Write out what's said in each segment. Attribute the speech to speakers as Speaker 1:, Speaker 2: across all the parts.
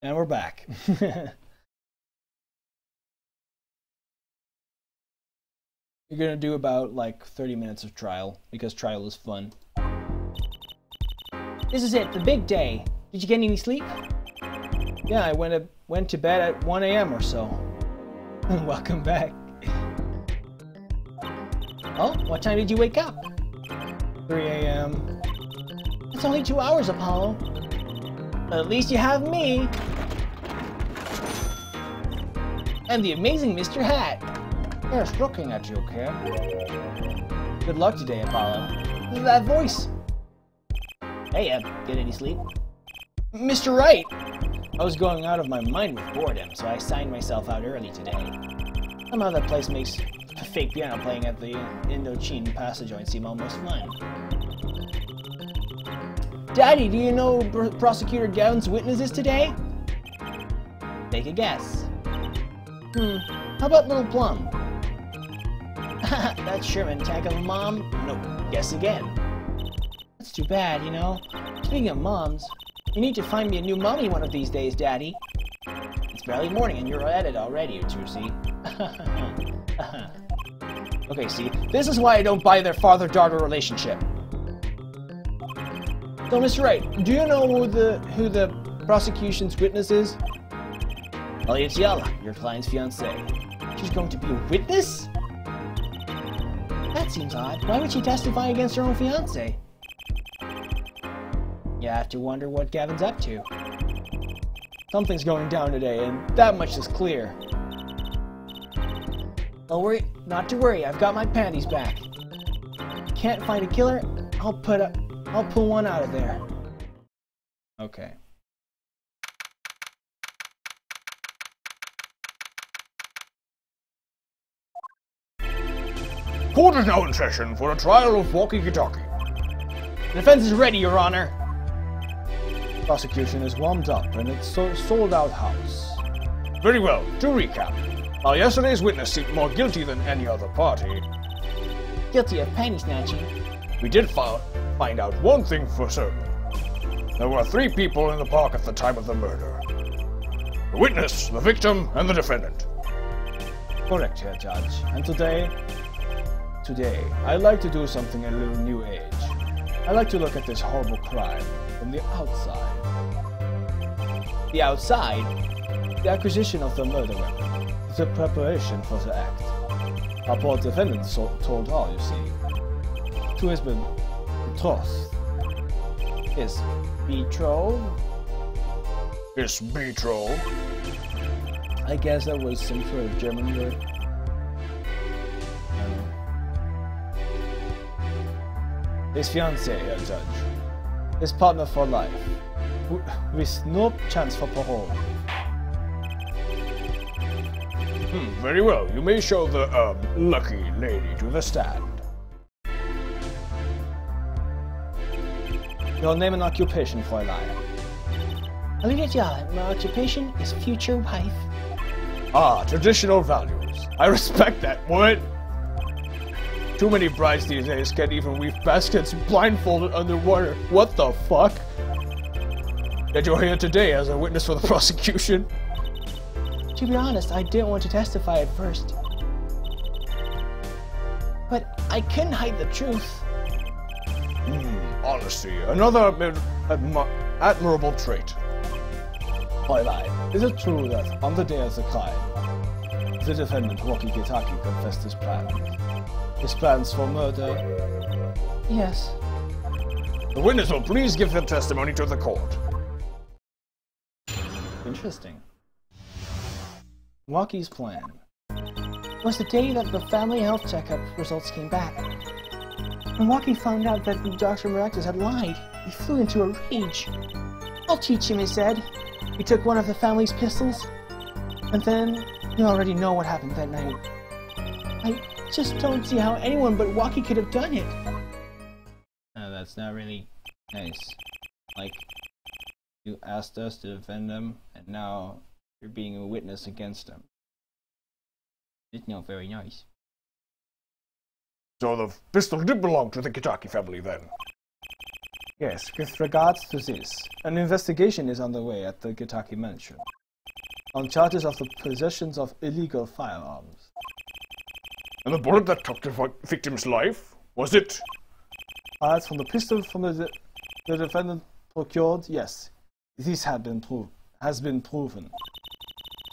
Speaker 1: And we're back. You're gonna do about like 30 minutes of trial because trial is fun.
Speaker 2: This is it, the big day. Did you get any sleep?
Speaker 1: Yeah, I went to bed at 1 a.m. or so. Welcome back.
Speaker 2: Oh, what time did you wake up?
Speaker 1: 3 a.m.
Speaker 2: It's only 2 hours, Apollo. But at least you have me. And the amazing Mr. Hat.
Speaker 1: Yes, looking at you, kid. Good luck today, Apollo.
Speaker 2: Who's that voice? Hey, get any sleep?
Speaker 1: Mr. Wright! I was going out of my mind with boredom, so I signed myself out early today. Somehow that place makes a fake piano playing at the Indochine Passage joint seem almost fun.
Speaker 2: Daddy, do you know Prosecutor Gavin's witnesses today? Take a guess.
Speaker 1: How about Little Plum?
Speaker 2: That Sherman tank of a mom?
Speaker 1: Nope, guess again.
Speaker 2: That's too bad, you know. Speaking of moms, you need to find me a new mommy one of these days, Daddy. It's barely morning and you're at it already, you two, see?
Speaker 1: Okay, see, this is why I don't buy their father-daughter relationship. So, Mr. Wright, do you know who the prosecution's witness is?
Speaker 2: Elliot Yalla, your client's fiancé.
Speaker 1: She's going to be a witness?
Speaker 2: That seems odd. Why would she testify against her own fiancé?
Speaker 1: You have to wonder what Gavin's up to. Something's going down today, and that much is clear.
Speaker 2: Don't worry, not to worry. I've got my panties back. Can't find a killer? I'll pull one out of there.
Speaker 1: Okay.
Speaker 3: Court is now in session for a trial of walkie-talkie.
Speaker 1: Defense is ready, Your Honor. Prosecution is warmed up, and it's a sold-out house.
Speaker 3: Very well. To recap, now yesterday's witness seemed more guilty than any other party.
Speaker 2: Guilty of panty snatching.
Speaker 3: We did find out one thing for certain. There were 3 people in the park at the time of the murder. The witness, the victim, and the defendant.
Speaker 1: Correct, Herr Judge. And today, I'd like to do something a little new age. I'd like to look at this horrible crime from the outside.
Speaker 2: The outside?
Speaker 1: The acquisition of the murder weapon. The preparation for the act. Our poor defendant told all, you see. To his betrothed. His betrothed?
Speaker 3: His betrothed?
Speaker 1: I guess that was some sort of German word. His fiancé, Herr Judge. His partner for life. With no chance for parole.
Speaker 3: Very well. You may show the, lucky lady to the stand.
Speaker 1: Your name and occupation, Fräulein.
Speaker 2: Elliot Yalla, my occupation is future wife.
Speaker 3: Ah, traditional values. I respect that. What? Too many brides these days can't even weave baskets blindfolded underwater. What the fuck? That you're here today as a witness for the prosecution?
Speaker 2: To be honest, I didn't want to testify at first. But I couldn't hide the truth.
Speaker 3: Honesty, another admirable trait.
Speaker 1: Fräulein, is it true that on the day of the crime, the defendant Rocky Kitaki confessed his plans? His plans for murder?
Speaker 2: Yes.
Speaker 3: The witness will please give their testimony to the court.
Speaker 1: Interesting. Rocky's plan.
Speaker 2: It was the day that the family health checkup results came back. When Rocky found out that Dr. Maractus had lied, he flew into a rage. I'll teach him, he said. He took one of the family's pistols, and then you already know what happened that night. I just don't see how anyone but Rocky could have done it.
Speaker 1: That's not really nice. Like, you asked us to defend them, and now you're being a witness against them. It's not very nice.
Speaker 3: So the pistol did belong to the Kitaki family then?
Speaker 1: Yes, with regards to this, an investigation is underway at the Gitaki mansion on charges of the possessions of illegal firearms.
Speaker 3: And the bullet that took the victim's life? Was it?
Speaker 1: As from the pistol from the defendant procured, yes, this has been proven.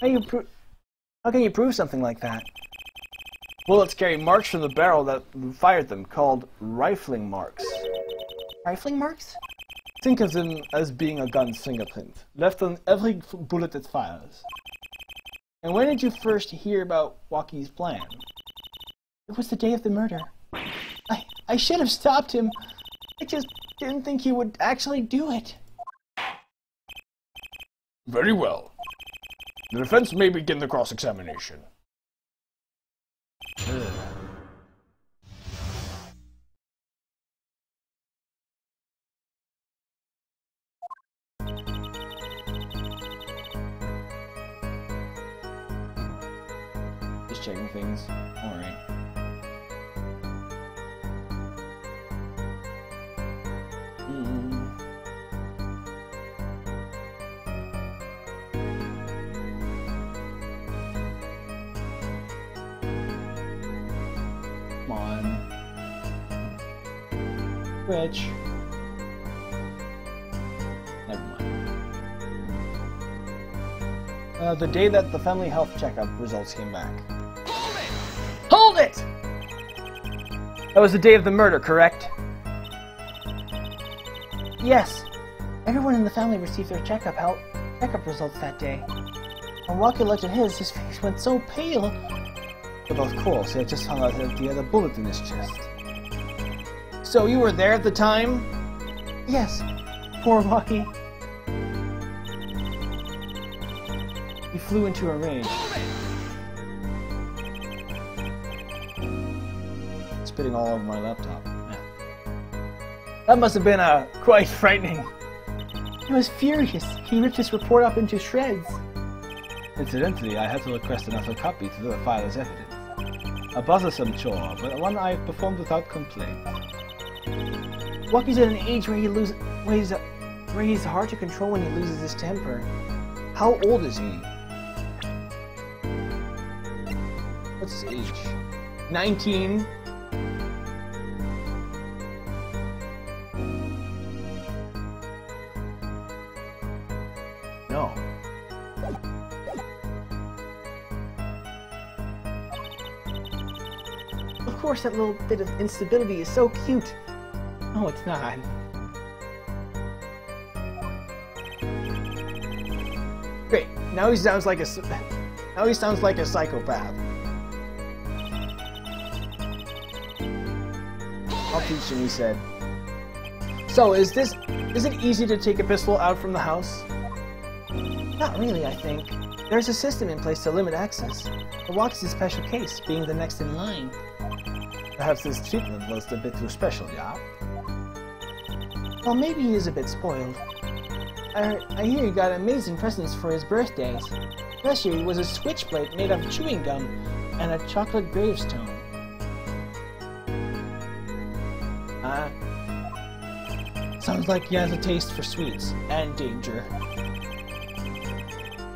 Speaker 2: How can you prove something like that?
Speaker 1: Bullets carry marks from the barrel that fired them, called rifling marks.
Speaker 2: Rifling marks?
Speaker 1: Think of them as being a gun's fingerprint, left on every bullet it fires.
Speaker 2: And when did you first hear about Waki's plan? It was the day of the murder. I should have stopped him. I just didn't think he would actually do it.
Speaker 3: Very well. The defense may begin the cross-examination.
Speaker 1: Just checking things. Alright. Come on. Which? Never mind. The day that the family health checkup results came back.
Speaker 2: Hold it!
Speaker 1: That was the day of the murder, correct?
Speaker 2: Yes. Everyone in the family received their checkup results that day. When Waki looked at his face went so pale.
Speaker 1: But of course, he had just found out that he had a bullet in his chest.
Speaker 2: So you were there at the time? Yes. Poor Waki.
Speaker 1: He flew into a rage. Spitting all over my laptop. Yeah. That must have been quite frightening.
Speaker 2: He was furious. He ripped his report up into shreds.
Speaker 1: Incidentally, I had to request another copy to verify as evidence. A bothersome chore, but one I have performed without complaint.
Speaker 2: Waki's at an age where he's hard to control when he loses his temper.
Speaker 1: How old is he? What's his age?
Speaker 2: 19.
Speaker 1: No.
Speaker 2: Of course, that little bit of instability is so cute. No, it's not.
Speaker 1: Great. Now he sounds like a psychopath. I'll teach him, he said. So, is it easy to take a pistol out from the house?
Speaker 2: Not really, I think. There's a system in place to limit access. The Waki's a special case, being the next in line.
Speaker 1: Perhaps this treatment was a bit too special, yeah?
Speaker 2: Well, maybe he is a bit spoiled. I hear he got amazing presents for his birthdays. Last year was a switchblade made of chewing gum and a chocolate gravestone.
Speaker 1: Sounds like he has a taste for sweets and danger.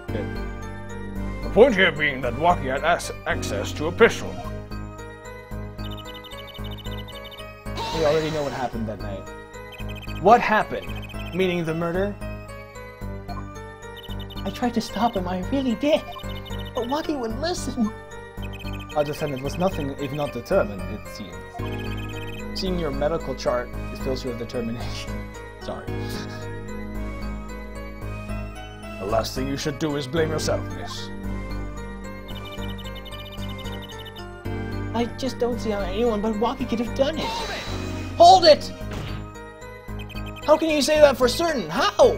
Speaker 3: Good. The point here being that Waki had access to a pistol.
Speaker 1: We already know what happened that night. What happened? Meaning the murder?
Speaker 2: I tried to stop him, I really did. But Waki wouldn't listen.
Speaker 1: Our defendant was nothing if not determined, it seems. Seeing your medical chart, it fills you with determination. Sorry.
Speaker 3: The last thing you should do is blame yourself, miss.
Speaker 2: I just don't see how anyone but Waki could have done it. Hold it! How can you say that for certain? How?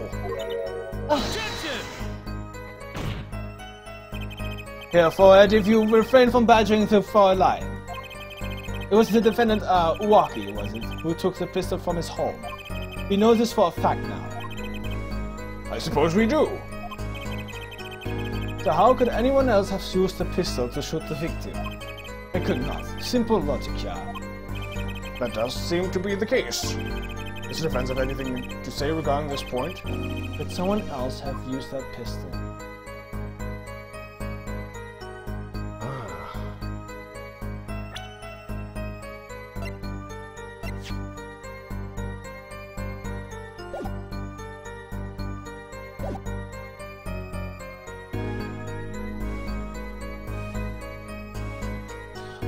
Speaker 1: Careful, Ed, if you refrain from badgering the far line. It was the defendant, Waki, was it, who took the pistol from his home. We know this for a fact now.
Speaker 3: I suppose we do.
Speaker 1: So how could anyone else have used the pistol to shoot the victim? I could not. Simple logic, yeah.
Speaker 3: That does seem to be the case. Mr. Defense have anything to say regarding this point?
Speaker 1: Could someone else have used that pistol?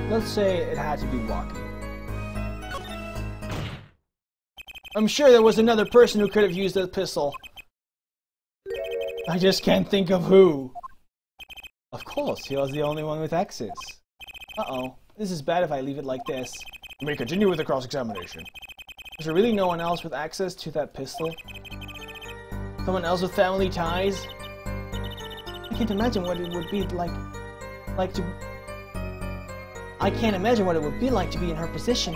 Speaker 1: Let's say it had to be Walkie. I'm sure there was another person who could have used that pistol. I just can't think of who. Of course, he was the only one with access. Uh-oh. This is bad if I leave it like this.
Speaker 3: You may continue with the cross-examination.
Speaker 1: Is there really no one else with access to that pistol? Someone else with family ties? I can't imagine what it would be like to... I can't imagine what it would be like to be in her position.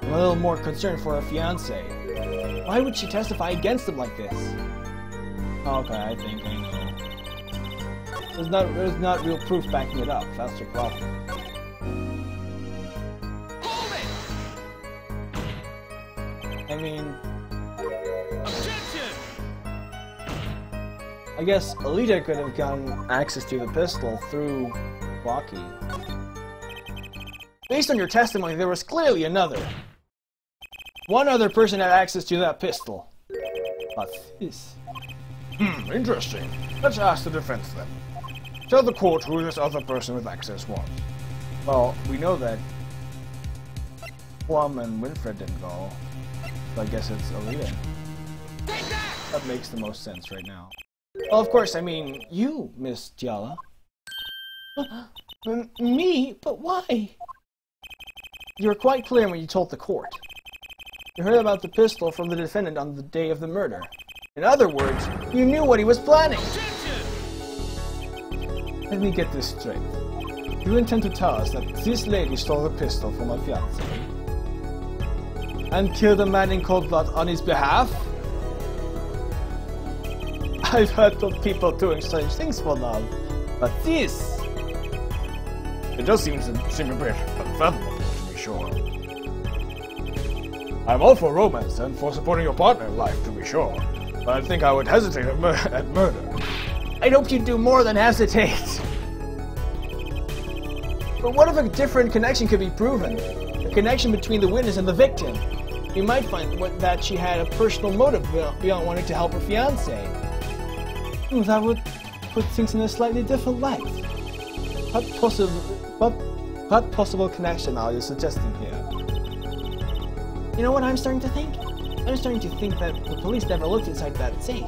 Speaker 1: I'm a little more concerned for her fiancé. Why would she testify against him like this? Okay, I think I know. There's not real proof backing it up. That's the problem.
Speaker 4: Hold it!
Speaker 1: I mean...
Speaker 4: Objection!
Speaker 1: I guess Alita could have gotten access to the pistol through Walkie. Based on your testimony, there was clearly one other person had access to that pistol. What's this?
Speaker 3: Interesting. Let's ask the defense then. Tell the court who this other person with access was.
Speaker 1: Well, we know that Plum and Winfred didn't go, so I guess it's Alita. That makes the most sense right now. Well, of course, I mean, you, Miss Giala. Me? But why? You were quite clear when you told the court. You heard about the pistol from the defendant on the day of the murder. In other words, you knew what he was planning. Let me get this straight. You intend to tell us that this lady stole the pistol from my fiancé and killed a man in cold blood on his behalf? I've heard of people doing strange things for love, but this...
Speaker 3: It does seem a bit unfathomable, to be sure. I'm all for romance and for supporting your partner in life, to be sure. But I think I would hesitate at murder.
Speaker 1: I'd hoped you'd do more than hesitate. But what if a different connection could be proven? A connection between the witness and the victim. You might find that she had a personal motive beyond wanting to help her fiancé. That would put things in a slightly different light. What possible connection are you suggesting here? You know what I'm starting to think? I'm starting to think that the police never looked inside that safe.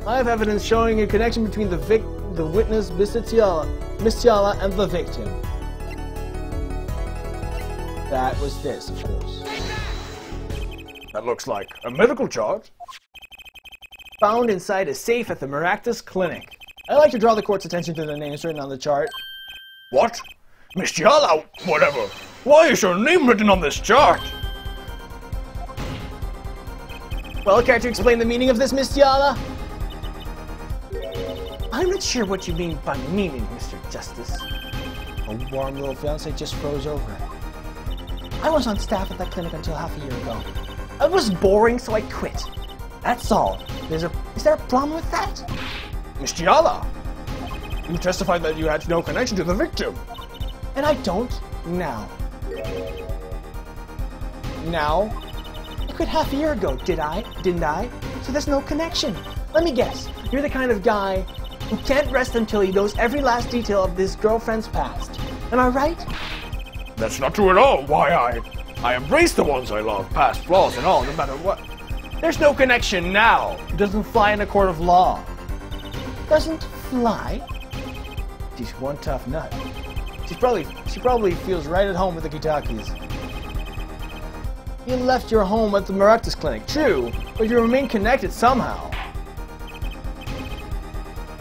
Speaker 1: I have evidence showing a connection between the witness, Miss Giala, and the victim. That was this, of course.
Speaker 3: That looks like a medical chart.
Speaker 1: Found inside a safe at the Maractus Clinic. I'd like to draw the court's attention to the names written on the chart.
Speaker 3: What? Miss Giala? Whatever. Why is your name written on this chart?
Speaker 1: Well, care to explain the meaning of this, Miss Giala? I'm not sure what you mean by meaning, Mr. Justice. A warm little fiancé just froze over. I was on staff at that clinic until half a year ago. It was boring, so I quit. That's all. Is there a problem with that?
Speaker 3: Miss Giala, you testified that you had no connection to the victim.
Speaker 1: And I don't now. Now? I quit half a year ago, didn't I? So there's no connection. Let me guess. You're the kind of guy who can't rest until he knows every last detail of his girlfriend's past. Am I right?
Speaker 3: That's not true at all. Why, I embrace the ones I love, past flaws and all, no matter what.
Speaker 1: There's no connection now. It doesn't fly in a court of law. Doesn't fly? She's one tough nut. She probably feels right at home with the Kitakis. You left your home at the Maractus Clinic, true, but you remain connected somehow.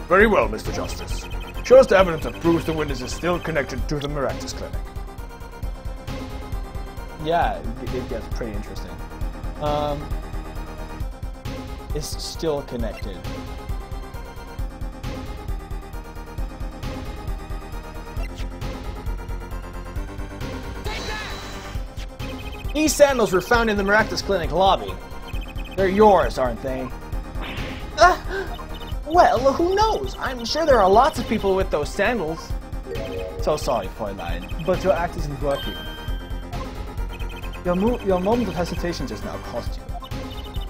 Speaker 3: Very well, Mr. Justice. Show us the evidence that proves the witness is still connected to the Maractus Clinic.
Speaker 1: Yeah, it gets pretty interesting. It's still connected. These sandals were found in the Maractus Clinic lobby. They're yours, aren't they?
Speaker 2: Well, who knows? I'm sure there are lots of people with those sandals.
Speaker 1: So sorry, Fräulein, but your act isn't working. Your moment of hesitation just now cost you.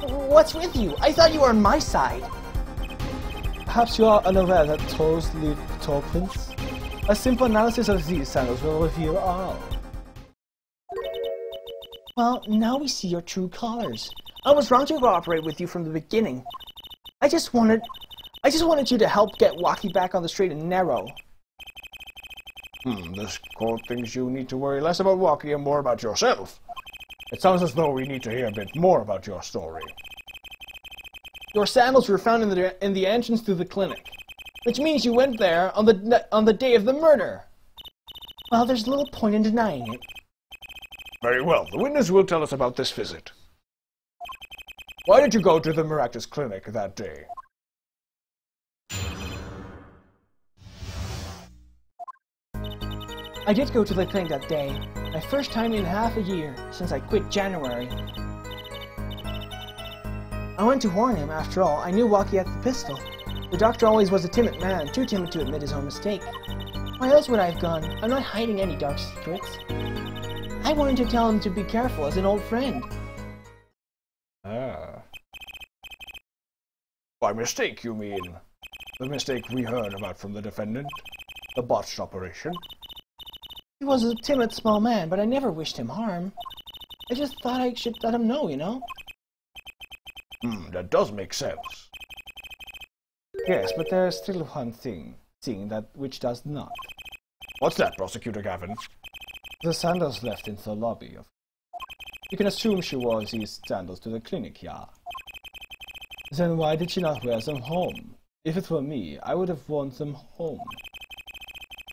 Speaker 2: What's with you? I thought you were on my side.
Speaker 1: Perhaps you are unaware that toes leave toe prints? A simple analysis of these sandals will reveal all.
Speaker 2: Well, now we see your true colors. I was wrong to cooperate with you from the beginning. I just wanted you to help get Waki back on the straight and narrow.
Speaker 3: This court thinks you need to worry less about Waki and more about yourself. It sounds as though we need to hear a bit more about your story.
Speaker 1: Your sandals were found in the entrance to the clinic, which means you went there on the day of the murder.
Speaker 2: Well, there's little point in denying it.
Speaker 3: Very well, the witness will tell us about this visit. Why did you go to the Maractus Clinic that day?
Speaker 2: I did go to the clinic that day, my first time in half a year since I quit January. I went to warn him, after all. I knew Waki had the pistol. The doctor always was a timid man, too timid to admit his own mistake. Why else would I have gone? I'm not hiding any dark secrets. I wanted to tell him to be careful as an old friend.
Speaker 3: Ah. By mistake, you mean? The mistake we heard about from the defendant? The botched operation?
Speaker 2: He was a timid small man, but I never wished him harm. I just thought I should let him know, you know?
Speaker 3: That does make sense.
Speaker 1: Yes, but there is still one thing that which does not.
Speaker 3: What's that, Prosecutor Gavin?
Speaker 1: The sandals left in the lobby. You can assume she wore these sandals to the clinic, yeah? Then why did she not wear them home? If it were me, I would have worn them home.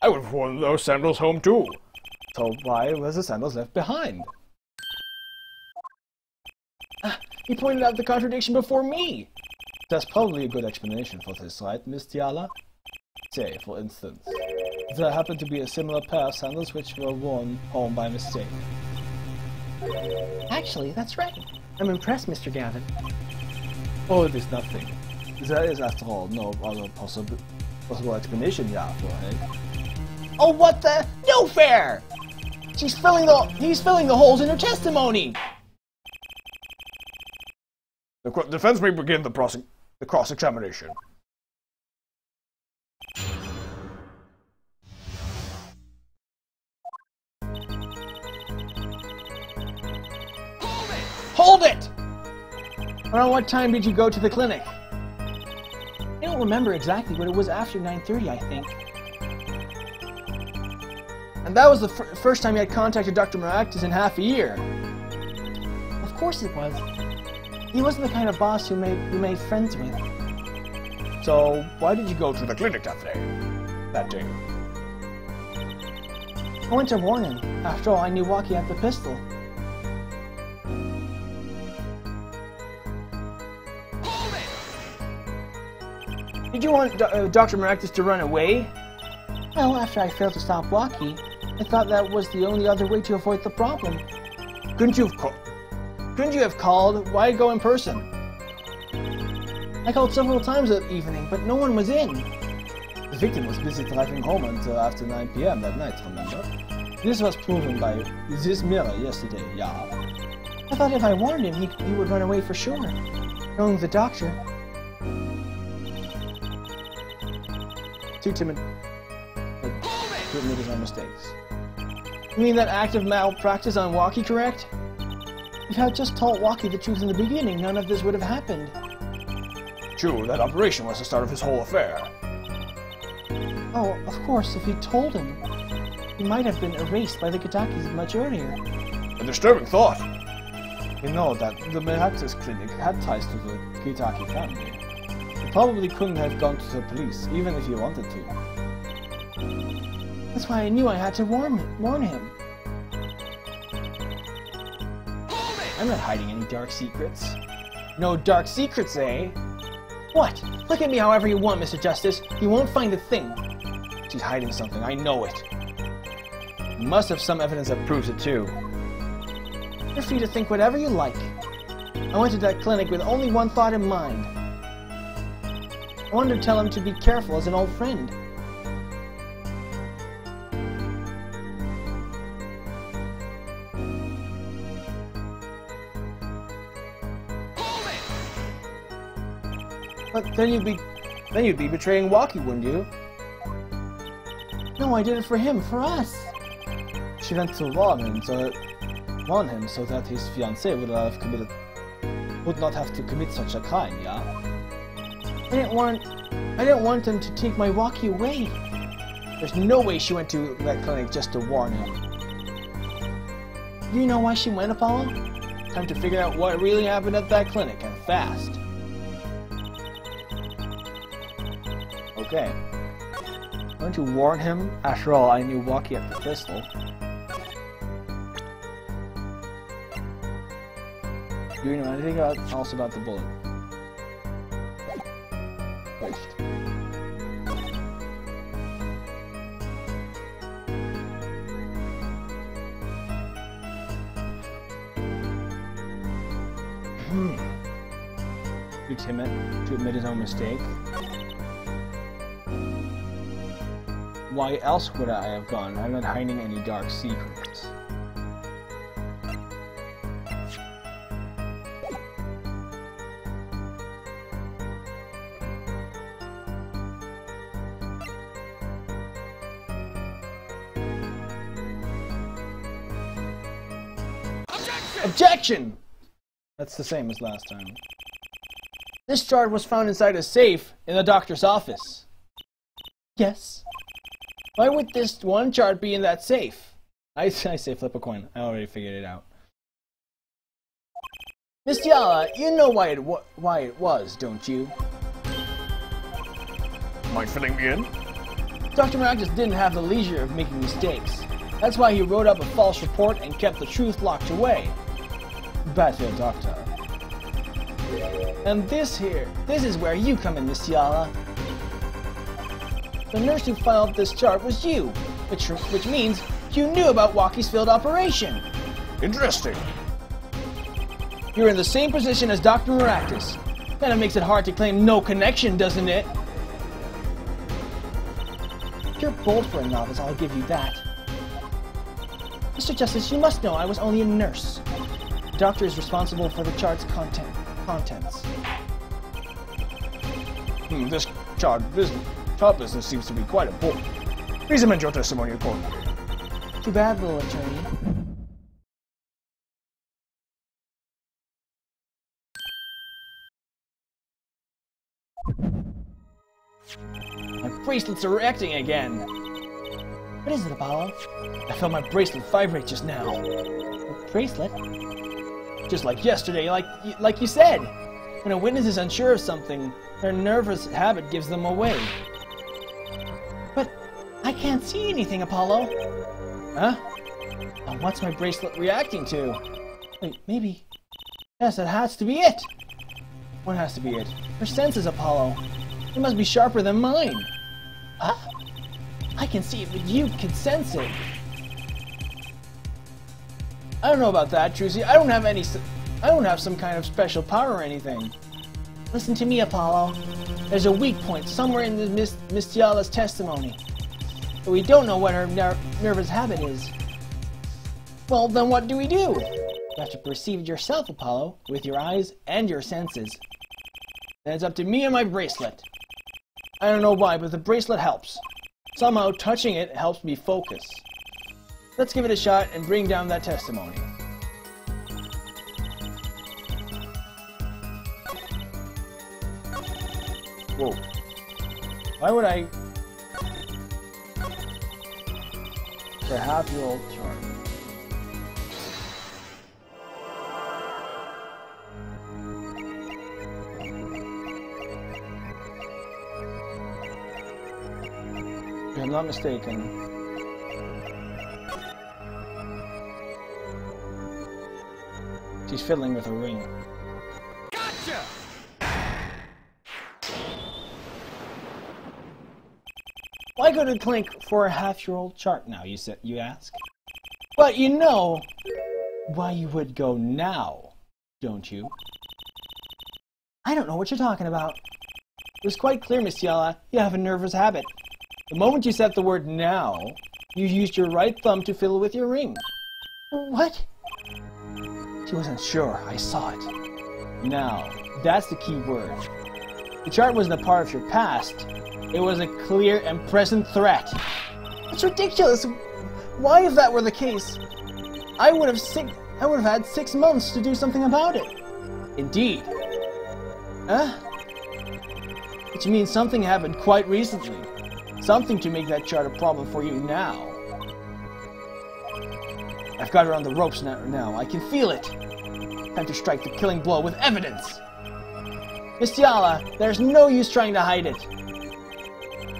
Speaker 3: I would have worn those sandals home too.
Speaker 1: So why were the sandals left behind?
Speaker 2: He pointed out the contradiction before me.
Speaker 1: There's probably a good explanation for this, right, Miss Tiala? Say, for instance, there happened to be a similar pair of sandals which were worn home by mistake.
Speaker 2: Actually, that's right. I'm impressed, Mr. Gavin.
Speaker 1: Oh, it is nothing. There is, after all, no other possible explanation, yeah, for it.
Speaker 2: Oh, what the? No fair! He's filling the holes in her testimony!
Speaker 3: The defense may begin the cross-examination.
Speaker 2: Hold it! Around what time did you go to the clinic? I don't remember exactly, but it was after 9:30, I think. And that was the first time you had contacted Dr. Maractus in half a year. Of course it was. He wasn't the kind of boss you made friends with.
Speaker 3: So, why did you go to the clinic that day?
Speaker 2: I went to warn him. After all, I knew Waki had the pistol. Did you want Dr. Maractus to run away? Well, after I failed to stop Waki, I thought that was the only other way to avoid the problem.
Speaker 3: Couldn't you have called?
Speaker 2: Why go in person? I called several times that evening, but no one was in.
Speaker 1: The victim was busy driving home until after 9 p.m. that night, remember? This was proven by this mirror yesterday, yeah.
Speaker 2: I thought if I warned him, he would run away for sure. Knowing the doctor.
Speaker 1: Too timid to admit his own mistakes.
Speaker 2: You mean that act of malpractice on Waki, correct? If I had just told Waki the truth in the beginning, none of this would have happened.
Speaker 3: True, that operation was the start of his whole affair.
Speaker 2: Oh, of course, if he'd told him, he might have been erased by the Kitakis much earlier.
Speaker 3: A disturbing thought.
Speaker 1: You know that the Maractus Clinic had ties to the Kitaki family. He probably couldn't have gone to the police, even if he wanted to.
Speaker 2: That's why I knew I had to warn him. I'm not hiding any dark secrets. No dark secrets, eh? What? Look at me however you want, Mr. Justice. You won't find a thing.
Speaker 1: She's hiding something, I know it. You must have some evidence that proves it too.
Speaker 2: You're free to think whatever you like. I went to that clinic with only one thought in mind. I wanted to tell him to be careful as an old friend.
Speaker 1: But then you'd be betraying Waki, wouldn't you?
Speaker 2: No, I did it for him, for us.
Speaker 1: She went to warn him so that his fiancé would not have to commit such a crime, yeah?
Speaker 2: I didn't want him to take my Waki away.
Speaker 1: There's no way she went to that clinic just to warn him.
Speaker 2: Do you know why she went, Apollo?
Speaker 1: Time to figure out what really happened at that clinic, and fast. Okay. I'm going to warn him. After all, I knew Waki at the crystal. Do you know anything else about the bullet? Pushed. Too timid to admit his own mistake. Why else would I have gone? I'm not hiding any dark secrets. Objection! That's the same as last time. This chart was found inside a safe in the doctor's office.
Speaker 2: Yes.
Speaker 1: Why would this one chart be in that safe? I say flip a coin. I already figured it out. Miss Yala, you know why it was, don't you?
Speaker 3: Mind filling me in?
Speaker 1: Dr. Maractus didn't have the leisure of making mistakes. That's why he wrote up a false report and kept the truth locked away. Bad for the doctor. And this is where you come in, Miss Yala. The nurse who filed this chart was you, which means you knew about Waki's failed operation.
Speaker 3: Interesting.
Speaker 1: You're in the same position as Dr. Maractus. Kinda makes it hard to claim no connection, doesn't it?
Speaker 2: You're bold for a novice, I'll give you that. Mr. Justice, you must know I was only a nurse. The doctor is responsible for the chart's contents.
Speaker 3: This chart business seems to be quite important. Please amend your testimony accordingly.
Speaker 2: Too bad, little attorney.
Speaker 1: My bracelets are acting again.
Speaker 2: What is it, Apollo?
Speaker 1: I felt my bracelet vibrate just now.
Speaker 2: A bracelet?
Speaker 1: Just like yesterday, like you said. When a witness is unsure of something, their nervous habit gives them away.
Speaker 2: But I can't see anything, Apollo.
Speaker 1: Huh? Now what's my bracelet reacting to?
Speaker 2: Wait, maybe.
Speaker 1: Yes, that has to be it. What has to be it?
Speaker 2: Your senses, Apollo.
Speaker 1: It must be sharper than mine.
Speaker 2: Huh? I can see it, but you can sense it.
Speaker 1: I don't know about that, Trucy. I don't have some kind of special power or anything.
Speaker 2: Listen to me, Apollo.
Speaker 1: There's a weak point somewhere in the Miss Tiala's testimony. But we don't know what her nervous habit is. Well, then what do we do?
Speaker 2: You have to perceive it yourself, Apollo, with your eyes and your senses.
Speaker 1: Then it's up to me and my bracelet. I don't know why, but the bracelet helps. Somehow touching it helps me focus. Let's give it a shot and bring down that testimony. Whoa. Why would I... For half your old chart. If I'm not mistaken, she's fiddling with a ring.
Speaker 4: Gotcha!
Speaker 1: Why go to the clinic for a half-year-old chart now, you ask? But you know,
Speaker 2: why you would go now, don't you? I don't know what you're talking about. It was quite clear, Miss Yala, you have a nervous habit. The moment you said the word now, you used your right thumb to fiddle with your ring. What? She wasn't sure. I saw it. Now, that's the key word. The chart wasn't a part of your past. It was a clear and present threat. That's ridiculous. Why, if that were the case, I would have had 6 months to do something about it. Indeed. Huh? Which means something happened quite recently. Something to make that chart a problem for you now. I've got her on the ropes now. I can feel it. Time to strike the killing blow with evidence. Miss Yala, there's no use trying to hide it.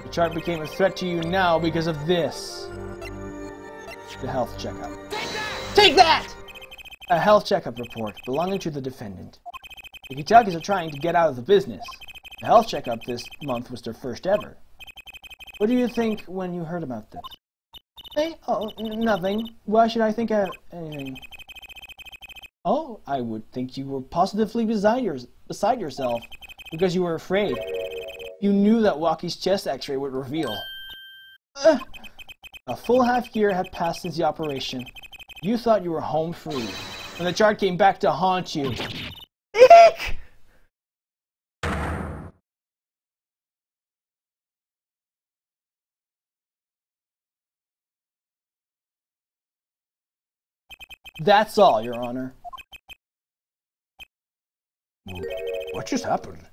Speaker 2: The chart became a threat to you now because of this. The health checkup. Take that! A health checkup report belonging to the defendant. The Kitakis are trying to get out of the business. The health checkup this month was their first ever. What do you think when you heard about this? Hey, oh, nothing. Why should I think of anything? Oh, I would think you were positively beside yourself because you were afraid. You knew that Walkie's chest x-ray would reveal. A full half year had passed since the operation. You thought you were home free, and the chart came back to haunt you. Eek! That's all, Your Honor.
Speaker 3: What just happened?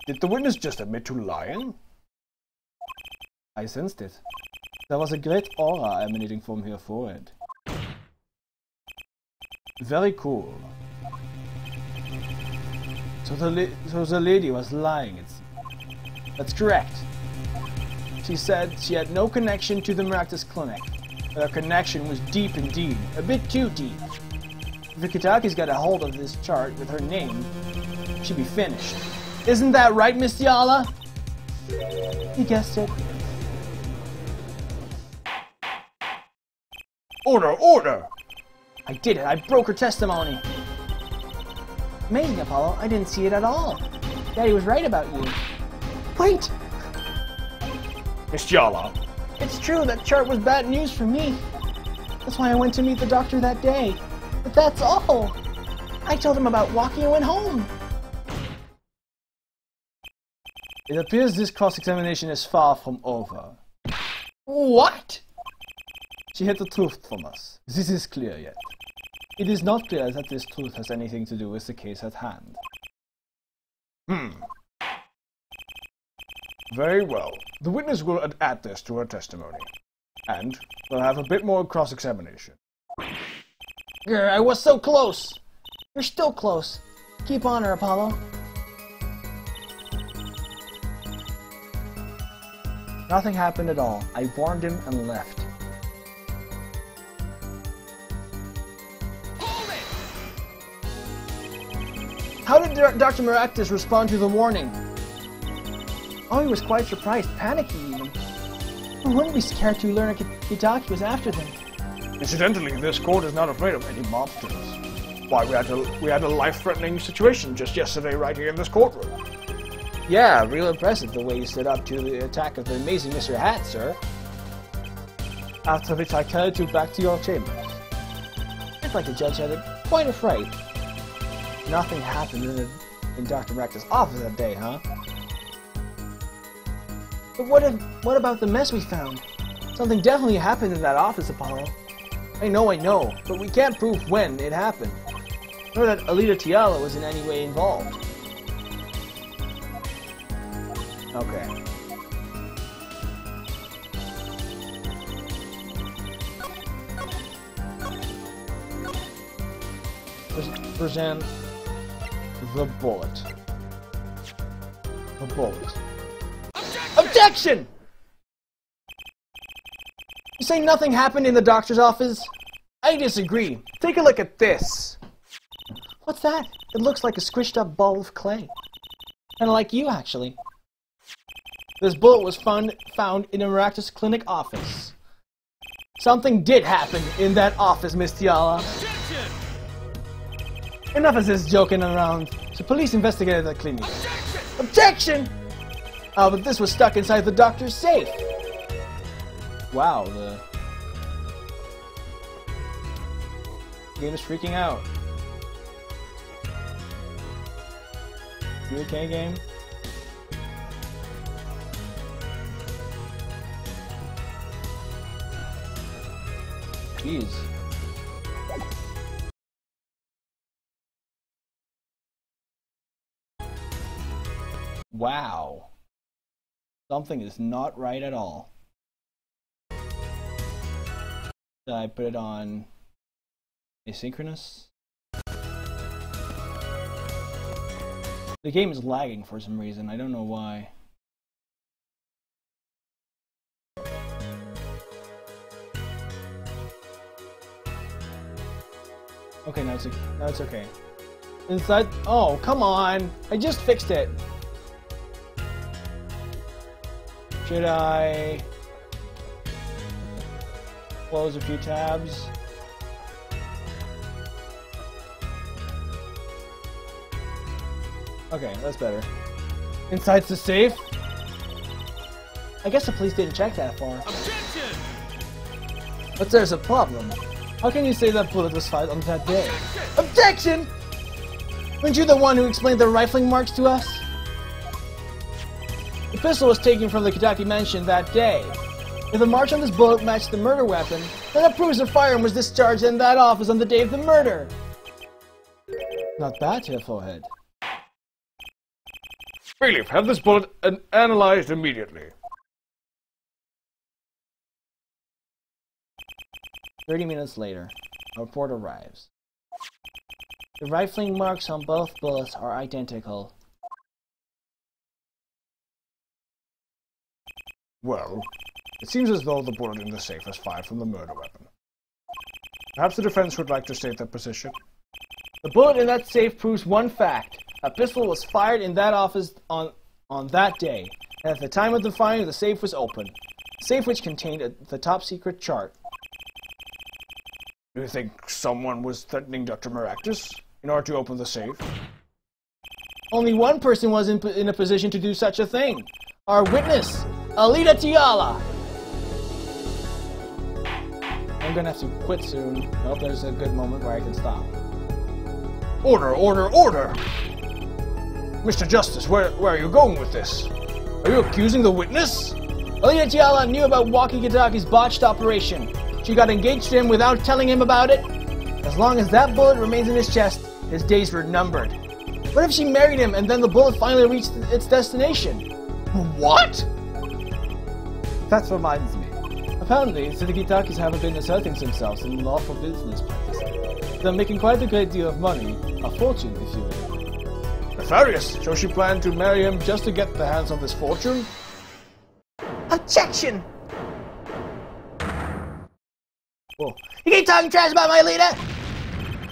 Speaker 3: Did the witness just admit to lying?
Speaker 1: I sensed it. There was a great aura emanating from her forehead. Very cool. So the lady was lying. That's correct. She said she had no connection to the Maractus Clinic. But her connection was deep indeed. A bit too deep. If the Kitakis got a hold of this chart with her name, she'd be finished. Isn't that right, Miss Yala? You guessed it.
Speaker 3: Order! Order!
Speaker 2: I did it. I broke her testimony. Amazing, Apollo. I didn't see it at all. Daddy was right about you. Wait!
Speaker 3: Miss Yala.
Speaker 2: It's true, that chart was bad news for me. That's why I went to meet the doctor that day. But that's all. I told him about walking and went home.
Speaker 1: It appears this cross-examination is far from over.
Speaker 2: What?
Speaker 1: She hid the truth from us. This is clear yet. It is not clear that this truth has anything to do with the case at hand.
Speaker 3: Very well. The witness will add this to her testimony. And we'll have a bit more cross-examination.
Speaker 2: Grr, I was so close. You're still close. Keep on her, Apollo.
Speaker 1: Nothing happened at all. I warned him and left.
Speaker 2: How did Dr. Maractus respond to the warning? Oh, he was quite surprised, panicky even. I wouldn't be scared to learn Kitaki was after them.
Speaker 3: Incidentally, this court is not afraid of any mobsters. Why, we had a life-threatening situation just yesterday right here in this courtroom.
Speaker 1: Yeah, real impressive the way you stood up to the attack of the amazing Mr. Hat, sir. After which I carried you back to your chambers.
Speaker 2: It's like the judge had it quite afraid.
Speaker 1: Nothing happened in Dr. Maractus' office that day, huh?
Speaker 2: But what about the mess we found? Something definitely happened in that office, Apollo.
Speaker 1: I know, but we can't prove when it happened. Nor that Alita Tiala was in any way involved. Okay. Present the bullet. The bullet.
Speaker 2: Objection! You say nothing happened in the doctor's office?
Speaker 1: I disagree. Take a look at this.
Speaker 2: What's that? It looks like a squished up ball of clay. Kinda like you, actually.
Speaker 1: This bullet was found in a Maractus Clinic office. Something did happen in that office, Miss Tiala.
Speaker 4: Objection!
Speaker 1: Enough of this joking around. The police investigated the clinic. Objection! Oh, but this was stuck inside the doctor's safe. Wow, the game is freaking out. You okay, game? Jeez. Wow. Something is not right at all. Did I put it on asynchronous? The game is lagging for some reason. I don't know why. Okay, now it's okay. Inside. Oh, come on! I just fixed it. Should I close a few tabs? Okay, that's better. Inside's the safe? I guess the police didn't check that far.
Speaker 4: Objection!
Speaker 1: But there's a problem. How can you say that bullet was fired on that day? Objection! Weren't you the one who explained the rifling marks to us? The pistol was taken from the Kitaki mansion that day. If the marks on this bullet matched the murder weapon, then it proves the firearm was discharged in that office on the day of the murder. Not bad, here, forehead.
Speaker 3: Bailiff, have this bullet analyzed immediately.
Speaker 1: 30 minutes later, a report arrives. The rifling marks on both bullets are identical.
Speaker 3: Well, it seems as though the bullet in the safe was fired from the murder weapon. Perhaps the defense would like to state their position.
Speaker 1: The bullet in that safe proves one fact. A pistol was fired in that office on that day, and at the time of the firing, the safe was open. A safe which contained the top-secret chart.
Speaker 3: Do you think someone was threatening Dr. Maractus in order to open the safe?
Speaker 1: Only one person was in a position to do such a thing. Our witness, Alita Tiala. I'm gonna have to quit soon. I hope there's a good moment where I can stop.
Speaker 3: Order, order, order! Mr. Justice, where are you going with this? Are you accusing the witness?
Speaker 1: Alita Tiala knew about Waki Kitaki's botched operation. She got engaged to him without telling him about it. As long as that bullet remains in his chest, his days were numbered. What if she married him and then the bullet finally reached its destination?
Speaker 3: What?
Speaker 1: That reminds me. Apparently, the Kitakis haven't been asserting themselves in lawful business practices. They're making quite a great deal of money, a fortune, if you will.
Speaker 3: Nefarious! So she planned to marry him just to get the hands on this fortune?
Speaker 1: Objection! Whoa. You keep talking trash about my leader,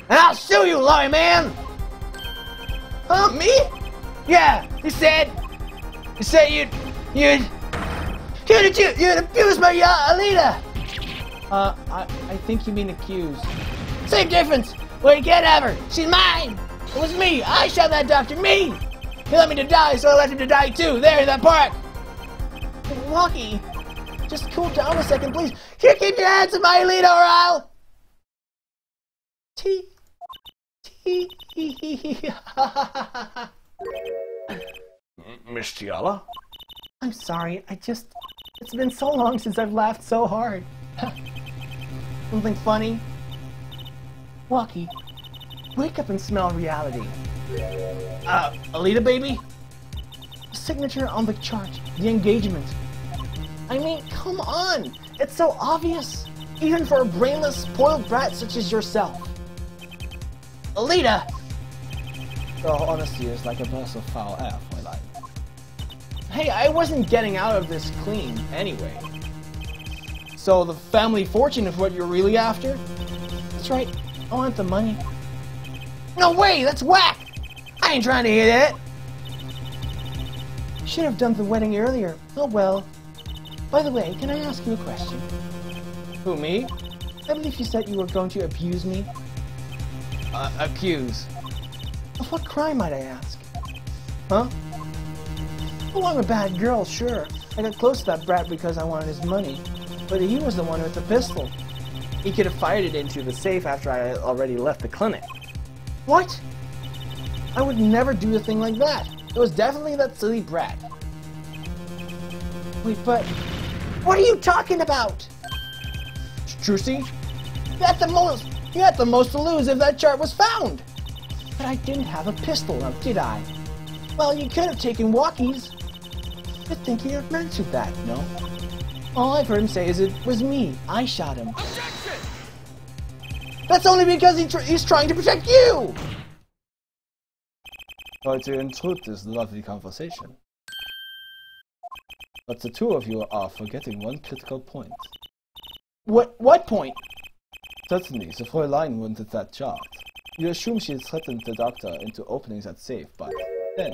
Speaker 1: and I'll sue you, lawyer man! Huh, me? Yeah, you said you'd abuse my Alita! I think you mean accuse. Same difference! Well, you can't have her! She's mine! It was me! I shot that doctor! Me! He let me to die, so I let him to die too! There in that park! Lucky! Just cool down a second, please! Here, keep your hands on my Alita, or I'll...
Speaker 3: Miss Tiala?
Speaker 2: I'm sorry, it's been so long since I've laughed so hard.
Speaker 1: Something funny?
Speaker 2: Waki, wake up and smell reality.
Speaker 1: Alita, baby?
Speaker 2: The signature on the chart, the engagement. I mean, come on! It's so obvious! Even for a brainless, spoiled brat such as yourself.
Speaker 1: Alita! So honesty is like a burst of foul air for life. Hey, I wasn't getting out of this clean, anyway. So the family fortune is what you're really after?
Speaker 2: That's right, I want the money.
Speaker 1: No way, that's whack! I ain't trying to hear that!
Speaker 2: Should have done the wedding earlier. Oh well. By the way, can I ask you a question?
Speaker 1: Who, me?
Speaker 2: I believe you said you were going to abuse me.
Speaker 1: Accuse.
Speaker 2: Of what crime, might I ask? Huh? Well, I'm a bad girl, sure. I got close to that brat because I wanted his money. But he was the one with the pistol.
Speaker 5: He could have fired it into the safe after I already left the clinic.
Speaker 2: What? I would never do a thing like that. It was definitely that silly brat. Wait, but... What are you talking about?
Speaker 1: Trucy?
Speaker 2: You had the most to lose if that chart was found. But I didn't have a pistol, now did I? Well, you could have taken walkies. You're thinking of Mertz with that, no? All I've heard him say is it was me. I shot him.
Speaker 4: Objection!
Speaker 2: That's only because he's trying to protect you!
Speaker 1: Sorry to intrude this lovely conversation. But the two of you are forgetting one critical point.
Speaker 2: What point?
Speaker 1: Certainly, the Fräulein wanted that chart. You assume she threatened the doctor into opening that safe, but then,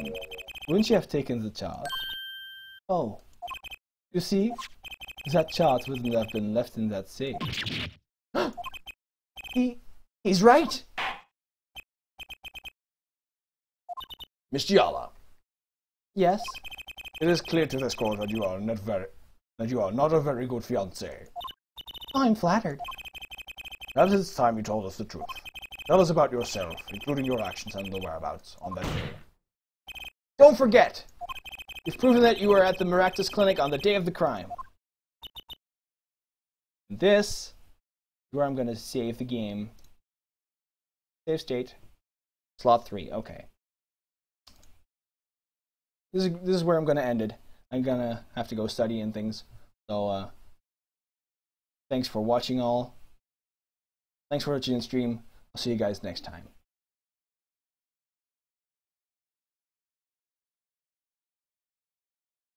Speaker 1: wouldn't she have taken the chart? Oh. You see, that chart wouldn't have been left in that safe.
Speaker 2: He's right.
Speaker 3: Miss Giala,
Speaker 2: Yes.
Speaker 3: it is clear to this court that you are not a very good fiancé.
Speaker 2: I'm flattered.
Speaker 3: Perhaps it's time you told us the truth. Tell us about yourself, including your actions and the whereabouts on that day.
Speaker 5: Don't forget! You've proven that you were at the Maractus Clinic on the day of the crime.
Speaker 1: This is where I'm going to save the game. Save state. Slot 3. Okay. This is where I'm going to end it. I'm going to have to go study and things. So, thanks for watching all. Thanks for watching the stream. I'll see you guys next time.